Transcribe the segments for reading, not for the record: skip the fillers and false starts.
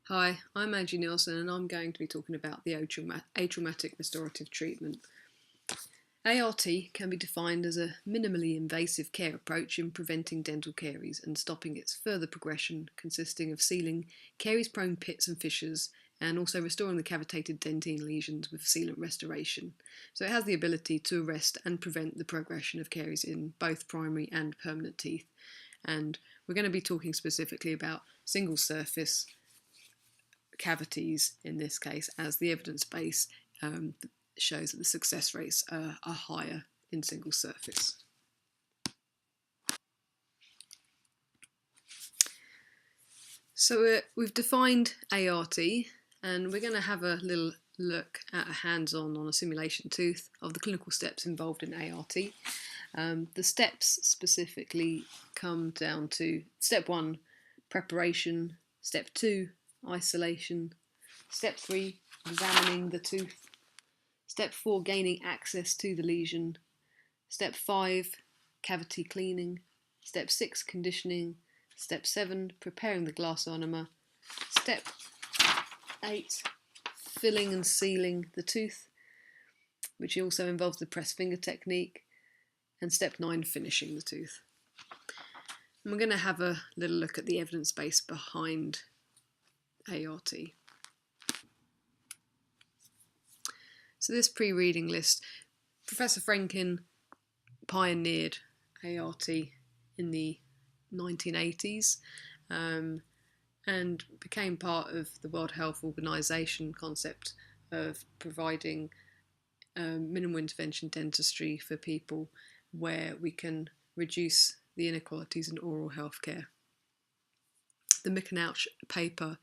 Hi, I'm Angie Nielsen and I'm going to be talking about the atraumatic restorative treatment. ART can be defined as a minimally invasive care approach in preventing dental caries and stopping its further progression, consisting of sealing caries-prone pits and fissures and also restoring the cavitated dentine lesions with sealant restoration. So it has the ability to arrest and prevent the progression of caries in both primary and permanent teeth. And we're going to be talking specifically about single surface cavities in this case, as the evidence base shows that the success rates are higher in single surface. So we've defined ART, and we're going to have a little look at a hands-on on a simulation tooth of the clinical steps involved in ART. The steps specifically come down to step 1, preparation, step 2, isolation, step 3, examining the tooth, step 4, gaining access to the lesion, step 5, cavity cleaning, step 6, conditioning, step 7, preparing the glass ionomer, step 8, filling and sealing the tooth, which also involves the press finger technique, and step 9, finishing the tooth. And we're going to have a little look at the evidence base behind ART. So this pre-reading list, Professor Frenkin pioneered ART in the 1980s and became part of the World Health Organization concept of providing minimal intervention dentistry for people where we can reduce the inequalities in oral health care. The Mickenouch paper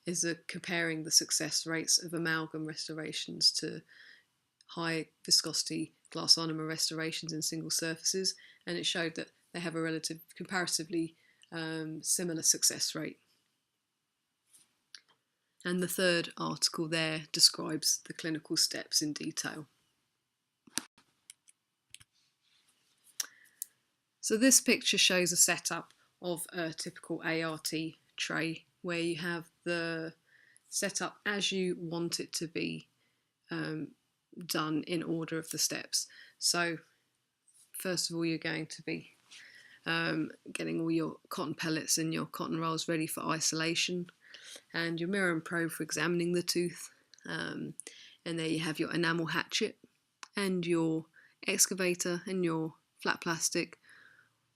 is comparing the success rates of amalgam restorations to high viscosity glass ionomer restorations in single surfaces, and it showed that they have a comparatively similar success rate. And the third article there describes the clinical steps in detail. So this picture shows a setup of a typical ART tray where you have the setup as you want it to be done in order of the steps. So first of all, you're going to be getting all your cotton pellets and your cotton rolls ready for isolation, and your mirror and probe for examining the tooth, and there you have your enamel hatchet and your excavator and your flat plastic.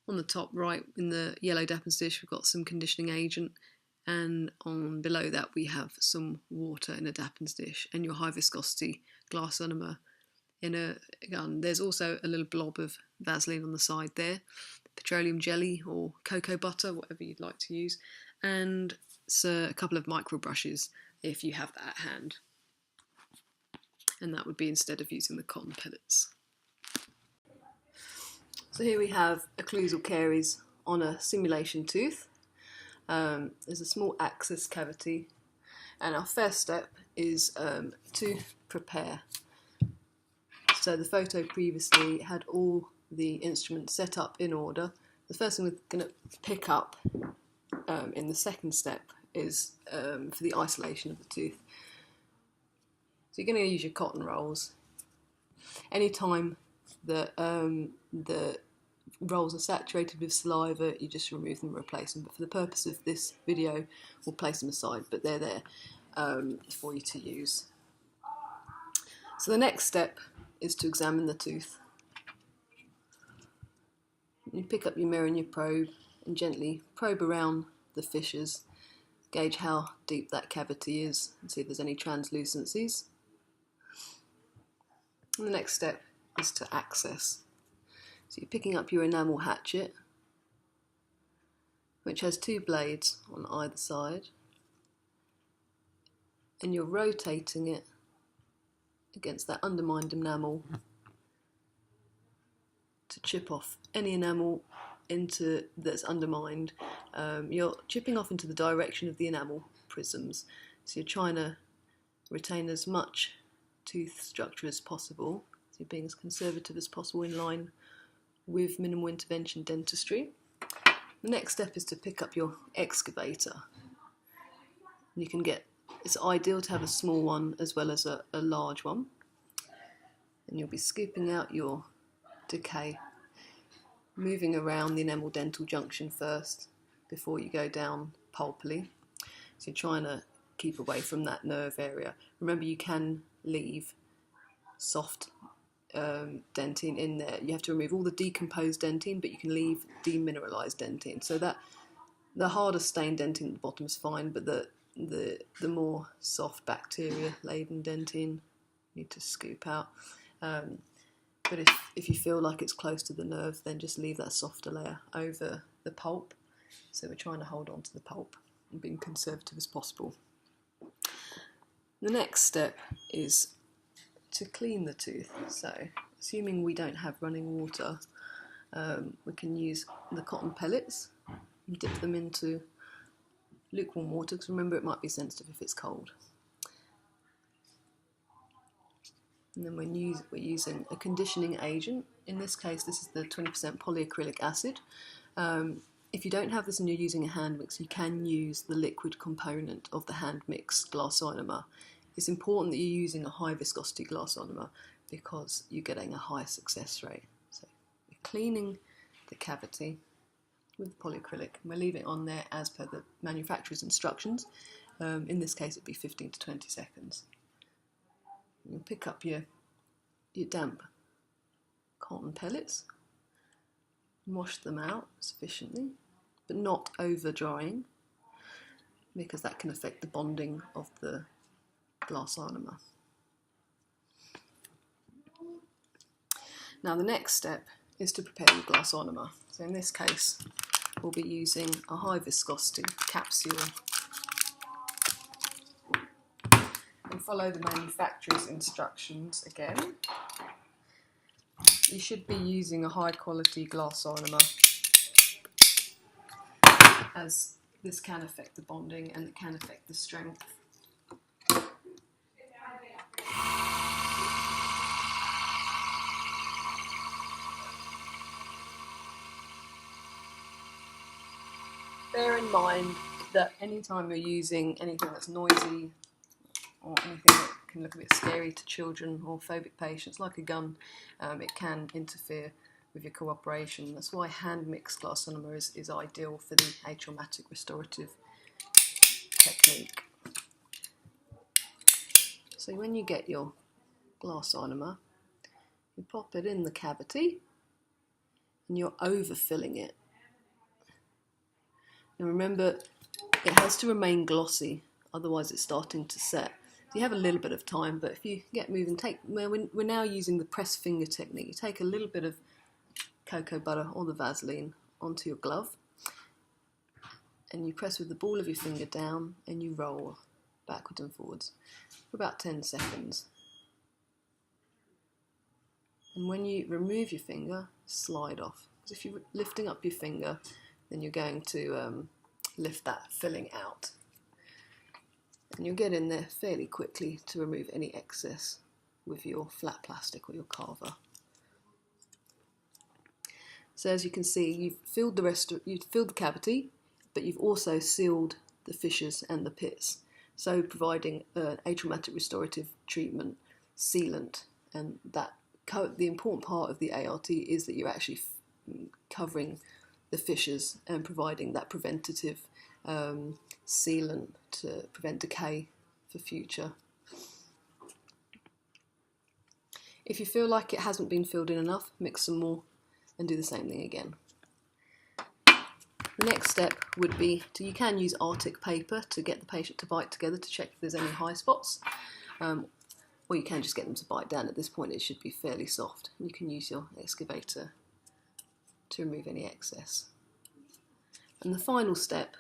On the top right in the yellow Dappens dish we've got some conditioning agent, and on below that we have some water in a Dappens dish and your high viscosity glass ionomer in a gun. There's also a little blob of Vaseline on the side there, petroleum jelly or cocoa butter, whatever you'd like to use, and so a couple of micro brushes if you have that at hand. And that would be instead of using the cotton pellets. So here we have occlusal caries on a simulation tooth. There's a small access cavity, and our first step is to prepare. So the photo previously had all the instruments set up in order. The first thing we're going to pick up in the second step is for the isolation of the tooth. So you're going to use your cotton rolls. Anytime that the rolls are saturated with saliva, you just remove them and replace them. But for the purpose of this video, we'll place them aside, but they're there for you to use. So the next step is to examine the tooth. You pick up your mirror and your probe and gently probe around the fissures, gauge how deep that cavity is and see if there's any translucencies. And the next step is to access. So you're picking up your enamel hatchet, which has 2 blades on either side, and you're rotating it against that undermined enamel to chip off any enamel that's undermined. You're chipping off into the direction of the enamel prisms, so you're trying to retain as much tooth structure as possible, so you're being as conservative as possible in line with minimal intervention dentistry. The next step is to pick up your excavator. And you can get, it's ideal to have a small one as well as a large one. And you'll be scooping out your decay, moving around the enamel dental junction first before you go down pulpally. So you're trying to keep away from that nerve area. Remember, you can leave soft dentine in there. You have to remove all the decomposed dentine, but you can leave demineralized dentine. So that the harder stained dentine at the bottom is fine, but the more soft bacteria laden dentine you need to scoop out. But if you feel like it's close to the nerve, then just leave that softer layer over the pulp. So we're trying to hold on to the pulp and being conservative as possible. The next step is to clean the tooth. So assuming we don't have running water, we can use the cotton pellets and dip them into lukewarm water, because remember, it might be sensitive if it's cold. And then we're using a conditioning agent. In this case, this is the 20% polyacrylic acid. If you don't have this and you're using a hand mix, you can use the liquid component of the hand mix glass ionomer. It's important that you're using a high viscosity glass ionomer because you're getting a high success rate. So we're cleaning the cavity with polyacrylic, and we're leaving it on there as per the manufacturer's instructions. In this case, it'd be 15 to 20 seconds. You'll pick up your damp cotton pellets, wash them out sufficiently, but not over drying, because that can affect the bonding of the glass ionomer. Now the next step is to prepare your glass ionomer. So in this case, we'll be using a high viscosity capsule. And follow the manufacturer's instructions again. You should be using a high quality glass ionomer, as this can affect the bonding and it can affect the strength. Bear in mind that anytime you're using anything that's noisy or anything that can look a bit scary to children or phobic patients, like a gun, it can interfere with your cooperation. That's why hand mixed glass ionomer is ideal for the atraumatic restorative technique. So when you get your glass ionomer, you pop it in the cavity and you're overfilling it. Now remember, it has to remain glossy, otherwise it's starting to set. So you have a little bit of time, but if you get moving, we're now using the press finger technique. You take a little bit of cocoa butter or the Vaseline onto your glove, and you press with the ball of your finger down, and you roll backwards and forwards for about 10 seconds. And when you remove your finger, slide off. Because if you're lifting up your finger, then you're going to lift that filling out. And you'll get in there fairly quickly to remove any excess with your flat plastic or your carver. So as you can see, you've filled the cavity, but you've also sealed the fissures and the pits. So providing an atraumatic restorative treatment sealant, and that the important part of the ART is that you're actually covering the fissures and providing that preventative sealant to prevent decay for future. If you feel like it hasn't been filled in enough, mix some more and do the same thing again. The next step would be you can use Arctic paper to get the patient to bite together to check if there's any high spots, or you can just get them to bite down. At this point it should be fairly soft. You can use your excavator to remove any excess. And the final step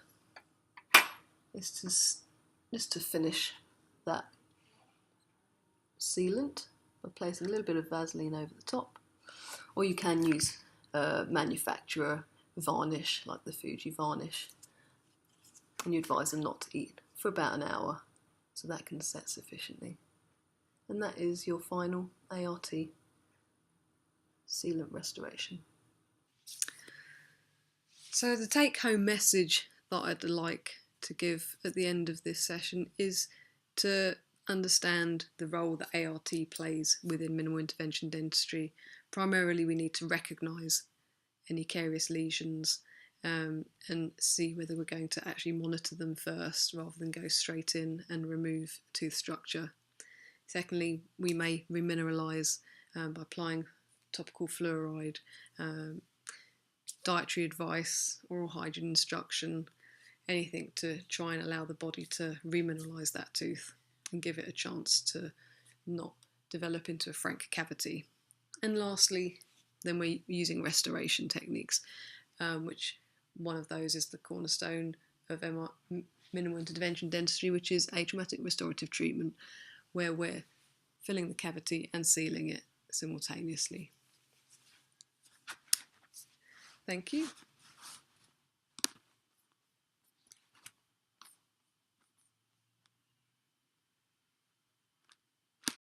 is just to finish that sealant by placing a little bit of Vaseline over the top, or you can use manufacturer varnish like the Fuji varnish, and you advise them not to eat for about an hour so that can set sufficiently. And that is your final ART sealant restoration. So the take-home message that I'd like to give at the end of this session is to understand the role that ART plays within minimal intervention dentistry. Primarily, we need to recognise any carious lesions and see whether we're going to actually monitor them first rather than go straight in and remove tooth structure. Secondly, we may remineralise by applying topical fluoride, dietary advice, oral hygiene instruction, anything to try and allow the body to remineralise that tooth and give it a chance to not develop into a frank cavity. And lastly, then we're using restoration techniques, which one of those is the cornerstone of minimal intervention dentistry, which is atraumatic restorative treatment, where we're filling the cavity and sealing it simultaneously. Thank you.